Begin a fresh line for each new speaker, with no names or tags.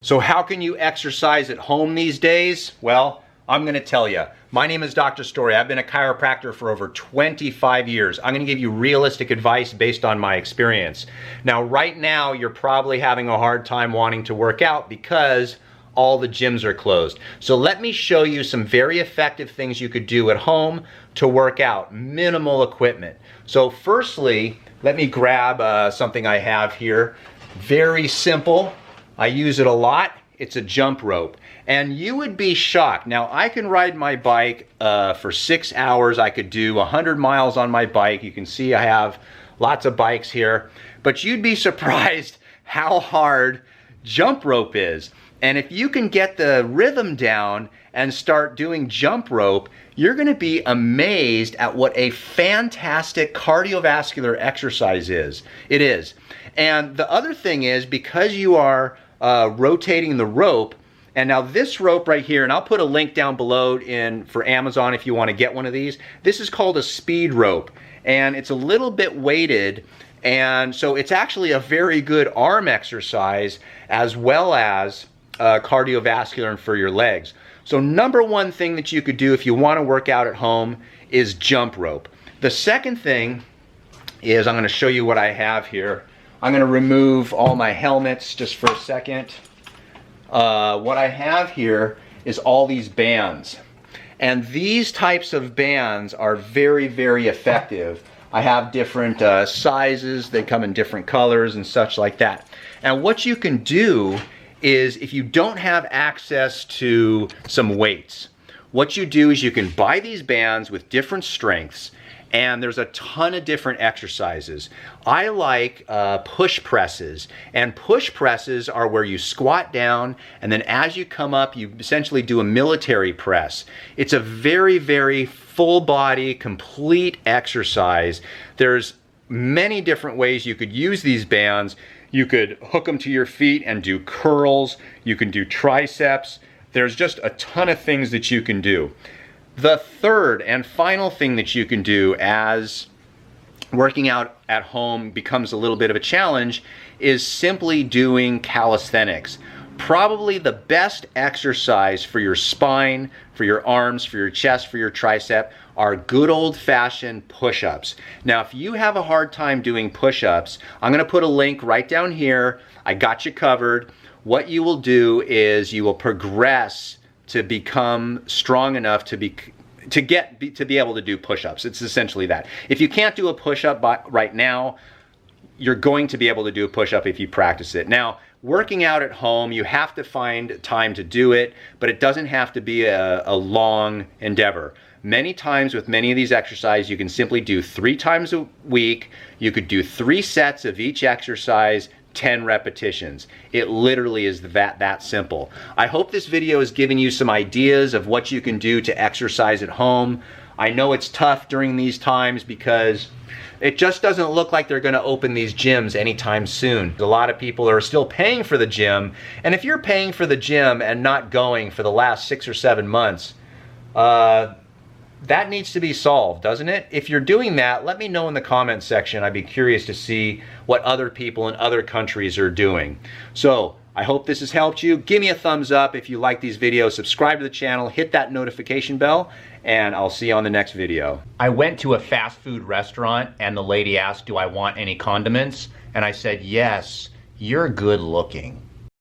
So how can you exercise at home these days? Well, I'm going to tell you. My name is Dr. Story. I've been a chiropractor for over 25 years. I'm going to give you realistic advice based on my experience. Now, right now, you're probably having a hard time wanting to work out because all the gyms are closed. So let me show you some very effective things you could do at home to work out. Minimal equipment. So firstly, let me grab something I have here. Very simple. I use it a lot. It's a jump rope. And you would be shocked. Now, I can ride my bike for 6 hours. I could do 100 miles on my bike. You can see I have lots of bikes here. But you'd be surprised how hard jump rope is. And if you can get the rhythm down and start doing jump rope, you're going to be amazed at what a fantastic cardiovascular exercise is. It is. And the other thing is, because you are rotating the rope, and now this rope right here, and I'll put a link down below for Amazon if you want to get one of these. This is called a speed rope, and it's a little bit weighted, and so it's actually a very good arm exercise as well as cardiovascular and for your legs. So number one thing that you could do if you want to work out at home is jump rope. The second thing is, I'm going to show you what I have here. I'm going to remove all my helmets just for a second. What I have here is all these bands. And these types of bands are very, very effective. I have different sizes. They come in different colors and such like that. And what you can do is, if you don't have access to some weights, what you do is you can buy these bands with different strengths, and there's a ton of different exercises. I like push presses, and push presses are where you squat down, and then as you come up, you essentially do a military press. It's a very, very full body, complete exercise. There's many different ways you could use these bands. You could hook them to your feet and do curls. You can do triceps. There's just a ton of things that you can do. The third and final thing that you can do as working out at home becomes a little bit of a challenge is simply doing calisthenics. Probably the best exercise for your spine, for your arms, for your chest, for your tricep are good old-fashioned push-ups. Now, if you have a hard time doing push-ups, I'm going to put a link right down here. I got you covered. What you will do is you will progress to become strong enough to be able to do push-ups. It's essentially that. If you can't do a push-up right now, you're going to be able to do a push-up if you practice it. Now, working out at home, you have to find time to do it, but it doesn't have to be a long endeavor. Many times with many of these exercises, you can simply do 3 times a week. You could do 3 sets of each exercise, 10 repetitions. It literally is that simple. I hope this video has given you some ideas of what you can do to exercise at home. I know it's tough during these times because it just doesn't look like they're going to open these gyms anytime soon. A lot of people are still paying for the gym, and if you're paying for the gym and not going for the last 6 or 7 months, that needs to be solved, doesn't it? If you're doing that, let me know in the comments section. I'd be curious to see what other people in other countries are doing. So, I hope this has helped you. Give me a thumbs up if you like these videos. Subscribe to the channel, hit that notification bell, and I'll see you on the next video. I went to a fast food restaurant and the lady asked, "Do I want any condiments?" And I said, "Yes, you're good looking."